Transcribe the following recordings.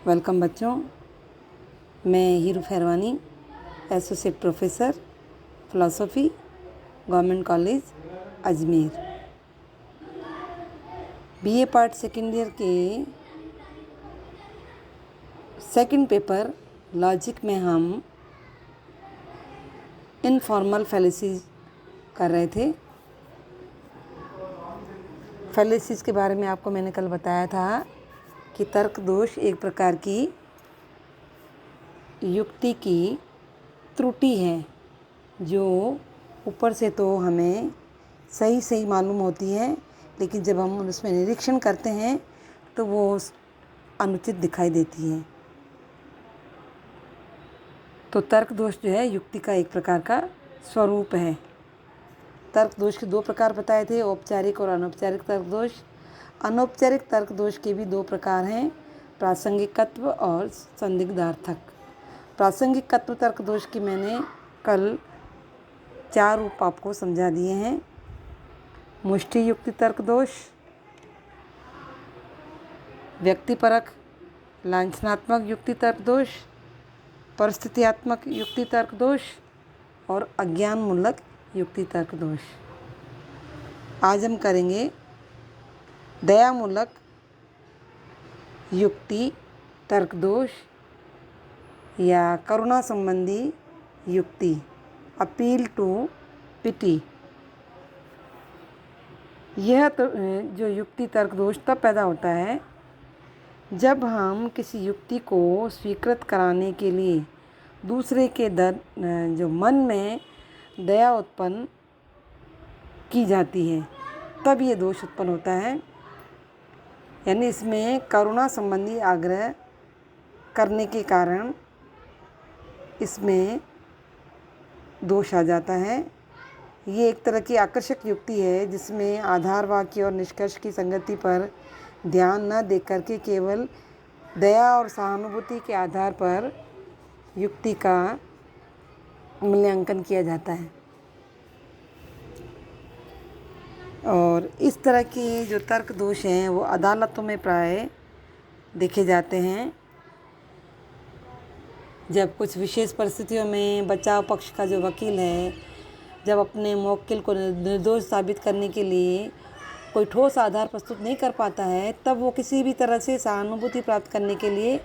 Welcome बच्चों, मैं Hiru Fairwani, associate professor philosophy, government college Ajmer. BA part second year के second paper logic में हम इनफॉर्मल फैलेसीज कर रहे थे। फैलेसीज के बारे में आपको मैंने कल बताया था कि तर्क दोष एक प्रकार की युक्ति की त्रुटि है जो ऊपर से तो हमें सही सही मालूम होती है, लेकिन जब हम उसमें निरीक्षण करते हैं तो वो अनुचित दिखाई देती है। तो तर्क दोष जो है युक्ति का एक प्रकार का स्वरूप है। तर्क दोष के दो प्रकार बताए थे, औपचारिक और अनौपचारिक तर्क दोष। अनौपचारिक तर्क दोष के भी दो प्रकार हैं, प्रासंगिकत्व और संदिग्धार्थक। प्रासंगिकत्व तर्क दोष की मैंने कल 4 रूप आपको समझा दिए हैं। मुष्टि युक्ति तर्क दोष, व्यक्तिपरक लांछनात्मक युक्ति तर्क दोष, परिस्थित्यात्मक युक्ति तर्क दोष और अज्ञानमूलक युक्ति तर्क दोष। आज हम करेंगे दयामूलक युक्ति तर्क दोष या करुणा संबंधी युक्ति, अपील टू पिटी। यह जो युक्ति तर्क दोष तब पैदा होता है जब हम किसी युक्ति को स्वीकृत कराने के लिए दूसरे के जो मन में दया उत्पन्न की जाती है, तब ये दोष उत्पन्न होता है। यानी इसमें करुणा संबंधी आग्रह करने के कारण इसमें दोष आ जाता है। ये एक तरह की आकर्षक युक्ति है जिसमें आधार वाक्य और निष्कर्ष की संगति पर ध्यान न दे करके केवल दया और सहानुभूति के आधार पर युक्ति का मूल्यांकन किया जाता है। और इस तरह के जो तर्क दोष हैं वो अदालतों में प्राय देखे जाते हैं। जब कुछ विशेष परिस्थितियों में बचाव पक्ष का जो वकील है जब अपने मौक्किल को निर्दोष साबित करने के लिए कोई ठोस आधार प्रस्तुत नहीं कर पाता है, तब वो किसी भी तरह से सहानुभूति प्राप्त करने के लिए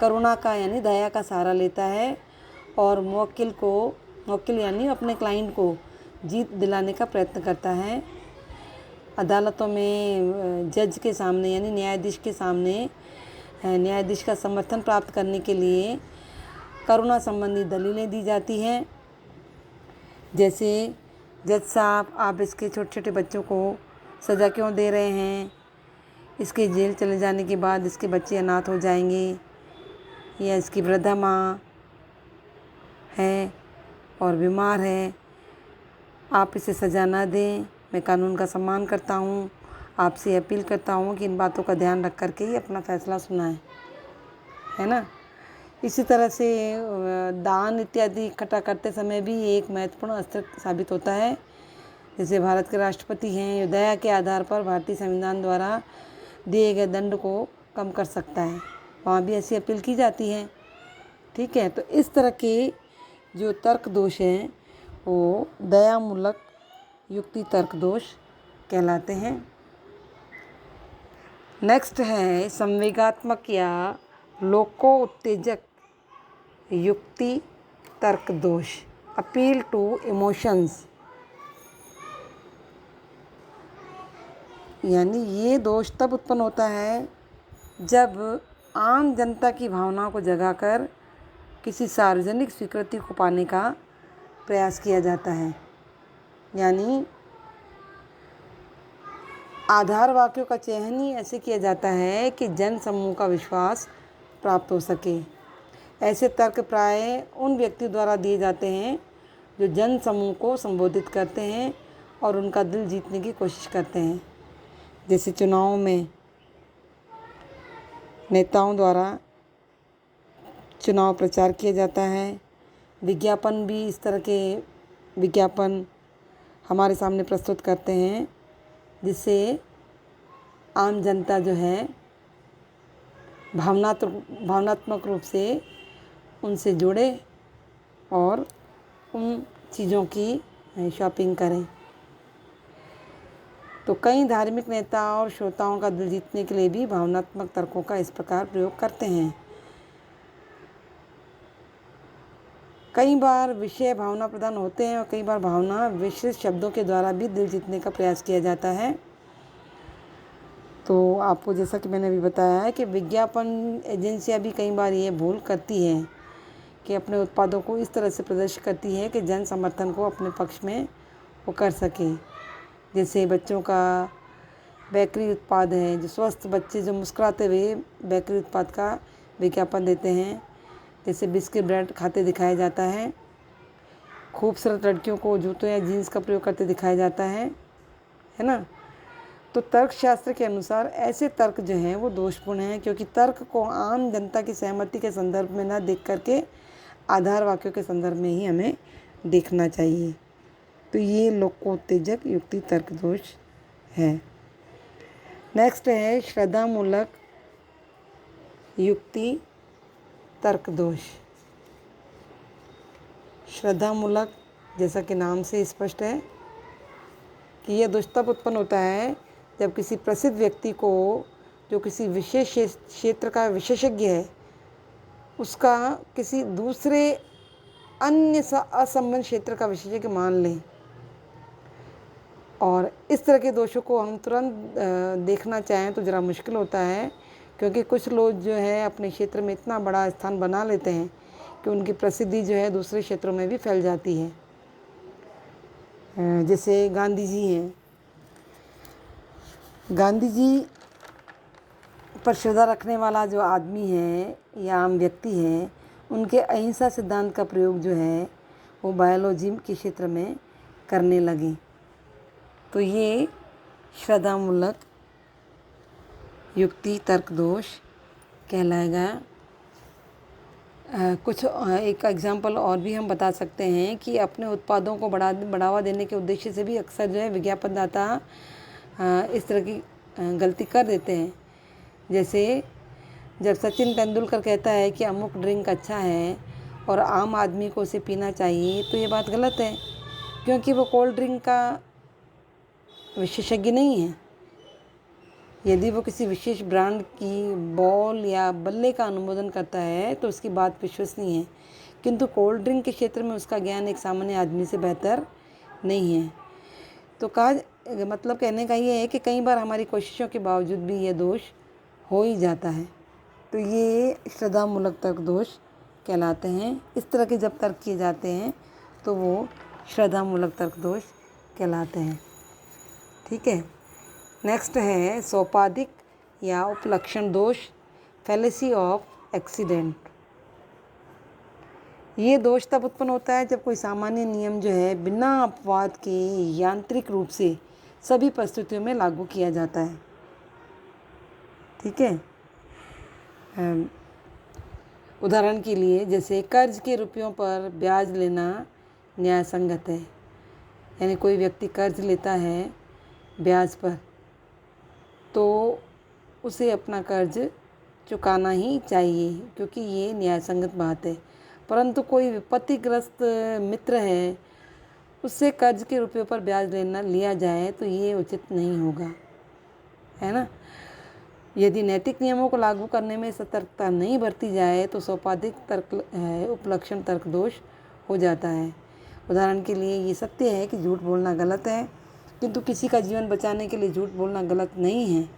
करुणा का यानी दया का सहारा लेता है और मौक्किल यानी अपने क्लाइंट को जीत दिलाने का प्रयत्न करता है। अदालतों में जज के सामने यानी न्यायाधीश के सामने न्यायाधीश का समर्थन प्राप्त करने के लिए करुणा संबंधी दलीलें दी जाती हैं। जैसे, जज साहब, आप इसके छोटे छोटे बच्चों को सज़ा क्यों दे रहे हैं? इसके जेल चले जाने के बाद इसके बच्चे अनाथ हो जाएंगे, या इसकी वृद्धा माँ है और बीमार है, आप इसे सज़ा ना दें। मैं कानून का सम्मान करता हूँ, आपसे अपील करता हूँ कि इन बातों का ध्यान रख करके ही अपना फैसला सुनाएं, है ना। इसी तरह से दान इत्यादि इकट्ठा करते समय भी एक महत्वपूर्ण अस्त्र साबित होता है। जैसे भारत के राष्ट्रपति हैं, दया के आधार पर भारतीय संविधान द्वारा दिए गए दंड को कम कर सकता है, वहाँ भी ऐसी अपील की जाती है। ठीक है, तो इस तरह के जो तर्क दोष हैं वो दयामूलक युक्ति तर्क दोष कहलाते हैं। नेक्स्ट है संवेगात्मक या लोको उत्तेजक युक्ति तर्क दोष, अपील टू इमोशंस। यानी ये दोष तब उत्पन्न होता है जब आम जनता की भावनाओं को जगाकर किसी सार्वजनिक स्वीकृति को पाने का प्रयास किया जाता है। यानी आधार वाक्यों का चयन ही ऐसे किया जाता है कि जन समूह का विश्वास प्राप्त हो सके। ऐसे तर्क प्राय उन व्यक्तियों द्वारा दिए जाते हैं जो जन समूह को संबोधित करते हैं और उनका दिल जीतने की कोशिश करते हैं। जैसे चुनाव में नेताओं द्वारा चुनाव प्रचार किया जाता है। विज्ञापन भी इस तरह के विज्ञापन हमारे सामने प्रस्तुत करते हैं जिससे आम जनता जो है भावनात्मक रूप से उनसे जुड़े और उन चीज़ों की शॉपिंग करें। तो कई धार्मिक नेता और श्रोताओं का दिल जीतने के लिए भी भावनात्मक तर्कों का इस प्रकार प्रयोग करते हैं। कई बार विषय भावना प्रधान होते हैं और कई बार भावना विशिष्ट शब्दों के द्वारा भी दिल जीतने का प्रयास किया जाता है। तो आपको जैसा कि मैंने अभी बताया है कि विज्ञापन एजेंसियां भी कई बार ये भूल करती हैं कि अपने उत्पादों को इस तरह से प्रदर्शित करती है कि जन समर्थन को अपने पक्ष में वो कर सके। जैसे बच्चों का बेकरी उत्पाद है, जो स्वस्थ बच्चे जो मुस्कुराते हुए बेकरी उत्पाद का विज्ञापन देते हैं, जैसे बिस्किट ब्रेड खाते दिखाया जाता है। खूबसूरत लड़कियों को जूतों या जीन्स का प्रयोग करते दिखाया जाता है ना। तो तर्कशास्त्र के अनुसार ऐसे तर्क जो हैं वो दोषपूर्ण हैं, क्योंकि तर्क को आम जनता की सहमति के संदर्भ में न देख करके आधार वाक्यों के संदर्भ में ही हमें देखना चाहिए। तो ये लोकोत्तेजक युक्ति तर्क दोष है। नेक्स्ट है श्रद्धामूलक युक्ति तर्क दोष। श्रद्धामूलक जैसा कि नाम से स्पष्ट है कि यह दोष तब उत्पन्न होता है जब किसी प्रसिद्ध व्यक्ति को, जो किसी विशेष क्षेत्र का विशेषज्ञ है, उसका किसी दूसरे अन्य असंबद्ध क्षेत्र का विशेषज्ञ मान लें। और इस तरह के दोषों को हम तुरंत देखना चाहें तो ज़रा मुश्किल होता है, क्योंकि कुछ लोग जो है अपने क्षेत्र में इतना बड़ा स्थान बना लेते हैं कि उनकी प्रसिद्धि जो है दूसरे क्षेत्रों में भी फैल जाती है। जैसे गांधी जी हैं, गांधी जी पर श्रद्धा रखने वाला जो आदमी है या आम व्यक्ति है, उनके अहिंसा सिद्धांत का प्रयोग जो है वो बायोलॉजी के क्षेत्र में करने लगे। तो ये श्रद्धामूलक युक्ति तर्क दोष कहलाएगा। एक एग्जाम्पल और भी हम बता सकते हैं कि अपने उत्पादों को बढ़ावा देने के उद्देश्य से भी अक्सर जो है विज्ञापनदाता इस तरह की गलती कर देते हैं। जैसे जब सचिन तेंदुलकर कहता है कि अमुक ड्रिंक अच्छा है और आम आदमी को उसे पीना चाहिए, तो ये बात गलत है, क्योंकि वो कोल्ड ड्रिंक का विशेषज्ञ नहीं है। यदि वो किसी विशेष ब्रांड की बॉल या बल्ले का अनुमोदन करता है तो उसकी बात विश्वसनीय है, किंतु कोल्ड ड्रिंक के क्षेत्र में उसका ज्ञान एक सामान्य आदमी से बेहतर नहीं है। तो मतलब कहने का ये है कि कई बार हमारी कोशिशों के बावजूद भी ये दोष हो ही जाता है। तो ये श्रद्धामूलक तर्क दोष कहलाते हैं। इस तरह के जब तर्क किए जाते हैं तो वो श्रद्धामूलक तर्क दोष कहलाते हैं। ठीक है। नेक्स्ट है सोपाधिक या उपलक्षण दोष, फैलेसी ऑफ एक्सीडेंट। ये दोष तब उत्पन्न होता है जब कोई सामान्य नियम जो है बिना अपवाद के यांत्रिक रूप से सभी परिस्थितियों में लागू किया जाता है। ठीक है। उदाहरण के लिए जैसे कर्ज के रुपयों पर ब्याज लेना न्याय संगत है। यानी कोई व्यक्ति कर्ज लेता है ब्याज पर, तो उसे अपना कर्ज चुकाना ही चाहिए, क्योंकि ये न्याय संगत बात है। परंतु कोई विपत्तिग्रस्त मित्र है, उससे कर्ज के रुपयों पर ब्याज लिया जाए तो ये उचित नहीं होगा, है ना। यदि नैतिक नियमों को लागू करने में सतर्कता नहीं बरती जाए तो सोपाधिक तर्क उपलक्षण तर्क दोष हो जाता है। उदाहरण के लिए ये सत्य है कि झूठ बोलना गलत है, किंतु किसी का जीवन बचाने के लिए झूठ बोलना गलत नहीं है।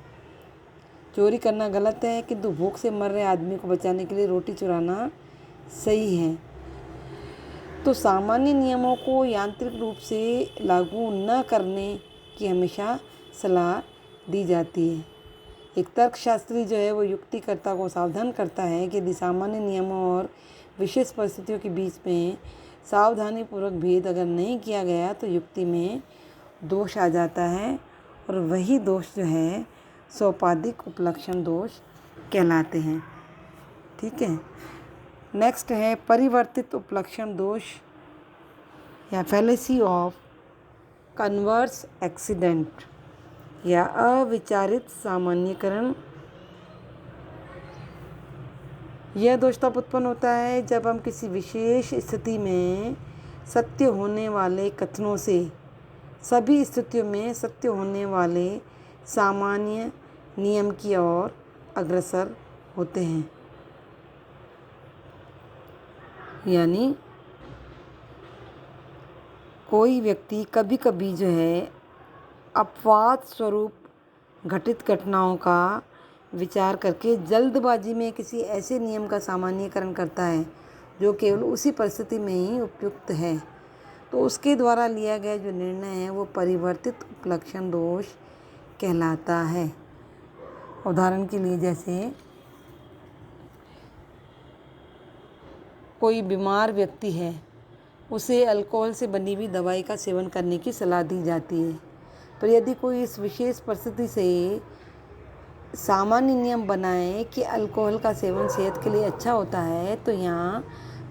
चोरी करना गलत है, किंतु भूख से मर रहे आदमी को बचाने के लिए रोटी चुराना सही है। तो सामान्य नियमों को यांत्रिक रूप से लागू न करने की हमेशा सलाह दी जाती है। एक तर्कशास्त्री जो है वो युक्तिकर्ता को सावधान करता है कि यदि सामान्य नियमों और विशेष परिस्थितियों के बीच में सावधानीपूर्वक भेद अगर नहीं किया गया तो युक्ति में दोष आ जाता है, और वही दोष जो है सोपाधिक उपलक्षण दोष कहलाते हैं। ठीक है। नेक्स्ट है परिवर्तित उपलक्षण दोष या फैलेसी ऑफ कन्वर्स एक्सीडेंट या अविचारित सामान्यकरण। यह दोष तब उत्पन्न होता है जब हम किसी विशेष स्थिति में सत्य होने वाले कथनों से सभी स्थितियों में सत्य होने वाले सामान्य नियम की ओर अग्रसर होते हैं। यानी कोई व्यक्ति कभी कभी जो है अपवाद स्वरूप घटित घटनाओं का विचार करके जल्दबाजी में किसी ऐसे नियम का सामान्यीकरण करता है जो केवल उसी परिस्थिति में ही उपयुक्त है, तो उसके द्वारा लिया गया जो निर्णय है वो परिवर्तित उपलक्षण दोष कहलाता है। उदाहरण के लिए जैसे कोई बीमार व्यक्ति है, उसे अल्कोहल से बनी हुई दवाई का सेवन करने की सलाह दी जाती है, पर यदि कोई इस विशेष परिस्थिति से सामान्य नियम बनाए कि अल्कोहल का सेवन सेहत के लिए अच्छा होता है, तो यहाँ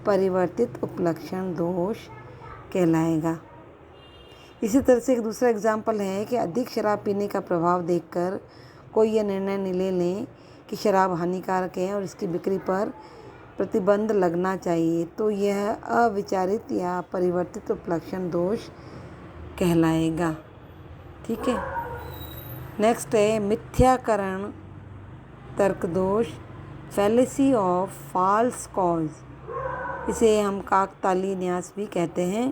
परिवर्तित उपलक्षण दोष कहलाएगा। इसी तरह से एक दूसरा एग्जाम्पल है कि अधिक शराब पीने का प्रभाव देखकर कोई यह निर्णय ले लें कि शराब हानिकारक है और इसकी बिक्री पर प्रतिबंध लगना चाहिए, तो यह अविचारित या परिवर्तित उपलक्षण दोष कहलाएगा। ठीक है। नेक्स्ट है मिथ्याकरण तर्क दोष, फैलेसी ऑफ फॉल्स कॉज। इसे हम काकतालीय न्यास भी कहते हैं।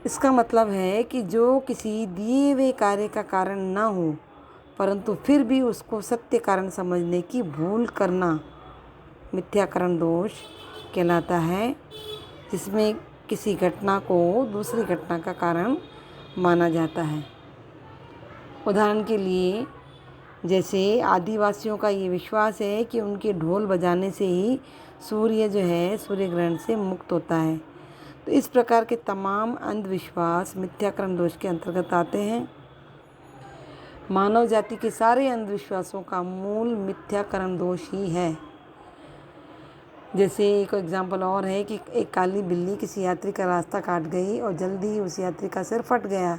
इसका मतलब है कि जो किसी दिए हुए कार्य का कारण न हो परंतु फिर भी उसको सत्य कारण समझने की भूल करना मिथ्याकरण दोष कहलाता है, जिसमें किसी घटना को दूसरी घटना का कारण माना जाता है। उदाहरण के लिए जैसे आदिवासियों का ये विश्वास है कि उनके ढोल बजाने से ही सूर्य जो है सूर्य ग्रहण से मुक्त होता है, तो इस प्रकार के तमाम अंधविश्वास मिथ्याकरण दोष के अंतर्गत आते हैं। मानव जाति के सारे अंधविश्वासों का मूल मिथ्याकरण दोष ही है। जैसे एक एग्जाम्पल और है कि एक काली बिल्ली किसी यात्री का रास्ता काट गई और जल्दी ही उस यात्री का सिर फट गया,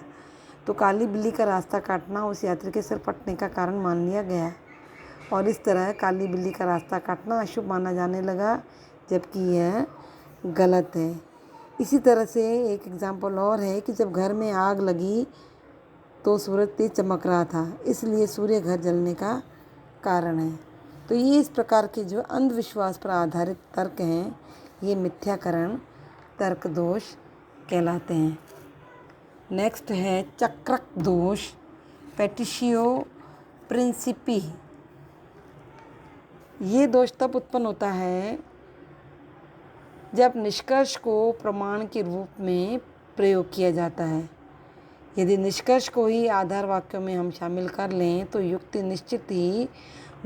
तो काली बिल्ली का रास्ता काटना उस यात्री के सिर फटने का कारण मान लिया गया और इस तरह काली बिल्ली का रास्ता काटना अशुभ माना जाने लगा, जबकि यह गलत है। इसी तरह से एक एग्जाम्पल और है कि जब घर में आग लगी तो सूरज तेज चमक रहा था, इसलिए सूर्य घर जलने का कारण है। तो ये इस प्रकार के जो अंधविश्वास पर आधारित तर्क हैं, ये मिथ्याकरण तर्क दोष कहलाते हैं। नेक्स्ट है चक्रक दोष, पेटिशियो प्रिंसिपी। ये दोष तब उत्पन्न होता है जब निष्कर्ष को प्रमाण के रूप में प्रयोग किया जाता है। यदि निष्कर्ष को ही आधार वाक्यों में हम शामिल कर लें तो युक्ति निश्चित ही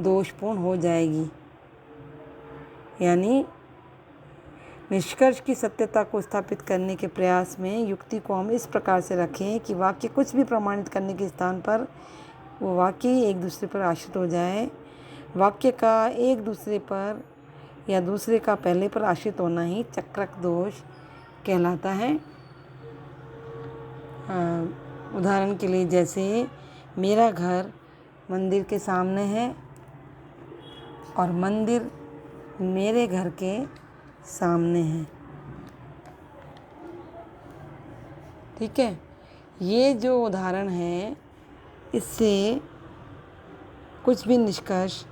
दोषपूर्ण हो जाएगी। यानी निष्कर्ष की सत्यता को स्थापित करने के प्रयास में युक्ति को हम इस प्रकार से रखें कि वाक्य कुछ भी प्रमाणित करने के स्थान पर वो वाक्य ही एक दूसरे पर आश्रित हो जाए। वाक्य का एक दूसरे पर या दूसरे का पहले पर आश्रित होना ही चक्रक दोष कहलाता है। उदाहरण के लिए जैसे मेरा घर मंदिर के सामने है और मंदिर मेरे घर के सामने है। ठीक है। ये जो उदाहरण है इससे कुछ भी निष्कर्ष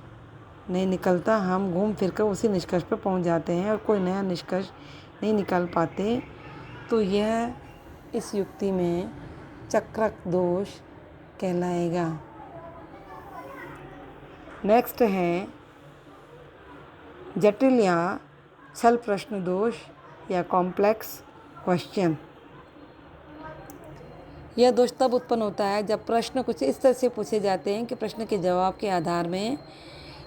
नहीं निकलता, हम घूम फिर कर उसी निष्कर्ष पर पहुंच जाते हैं और कोई नया निष्कर्ष नहीं निकाल पाते। तो यह इस युक्ति में चक्रक दोष कहलाएगा। नेक्स्ट है जटिल या छल प्रश्न दोष या कॉम्प्लेक्स क्वेश्चन। यह दोष तब उत्पन्न होता है जब प्रश्न कुछ इस तरह से पूछे जाते हैं कि प्रश्न के जवाब के आधार में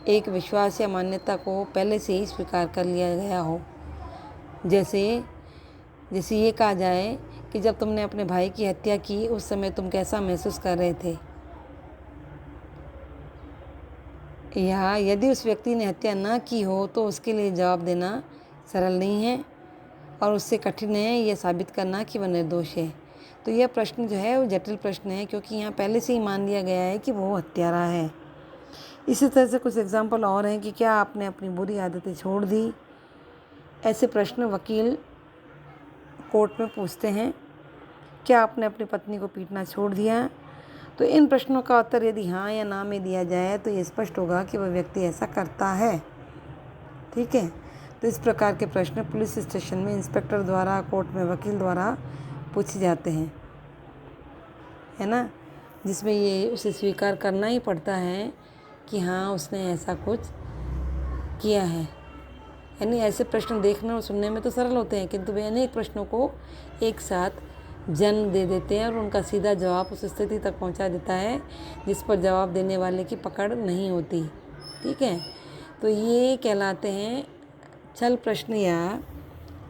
एक विश्वास या मान्यता को पहले से ही स्वीकार कर लिया गया हो। जैसे ये कहा जाए कि जब तुमने अपने भाई की हत्या की उस समय तुम कैसा महसूस कर रहे थे, या यदि उस व्यक्ति ने हत्या न की हो तो उसके लिए जवाब देना सरल नहीं है और उससे कठिन है यह साबित करना कि वह निर्दोष है। तो यह प्रश्न जो है वो जटिल प्रश्न है, क्योंकि यहाँ पहले से ही मान लिया गया है कि वो हत्यारा है। इसी तरह से कुछ एग्जाम्पल और हैं कि क्या आपने अपनी बुरी आदतें छोड़ दी। ऐसे प्रश्न वकील कोर्ट में पूछते हैं। क्या आपने अपनी पत्नी को पीटना छोड़ दिया। तो इन प्रश्नों का उत्तर यदि हाँ या ना में दिया जाए तो ये स्पष्ट होगा कि वह व्यक्ति ऐसा करता है। ठीक है, तो इस प्रकार के प्रश्न पुलिस स्टेशन में इंस्पेक्टर द्वारा, कोर्ट में वकील द्वारा पूछे जाते हैं, है ना, जिसमें ये उसे स्वीकार करना ही पड़ता है कि हाँ उसने ऐसा कुछ किया है। यानी ऐसे प्रश्न देखने और सुनने में तो सरल होते हैं, किंतु वे अनेक प्रश्नों को एक साथ जन्म दे देते हैं और उनका सीधा जवाब उस स्थिति तक पहुंचा देता है जिस पर जवाब देने वाले की पकड़ नहीं होती। ठीक है, तो ये कहलाते हैं छल प्रश्न या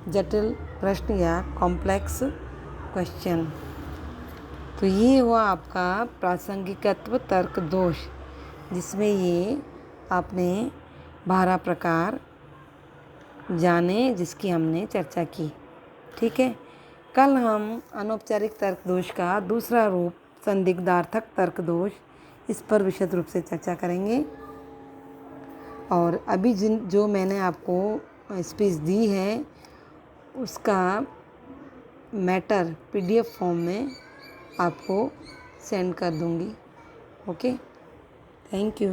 जटिल प्रश्न या कॉम्प्लेक्स क्वेश्चन। तो ये हुआ आपका प्रासंगिकत्व तर्क दोष, जिसमें ये आपने 12 प्रकार जाने जिसकी हमने चर्चा की। ठीक है, कल हम अनौपचारिक तर्क दोष का दूसरा रूप संदिग्धार्थक तर्क दोष, इस पर विशद रूप से चर्चा करेंगे। और अभी जो मैंने आपको स्पीच दी है उसका मैटर PDF फॉर्म में आपको सेंड कर दूंगी। Okay, thank you.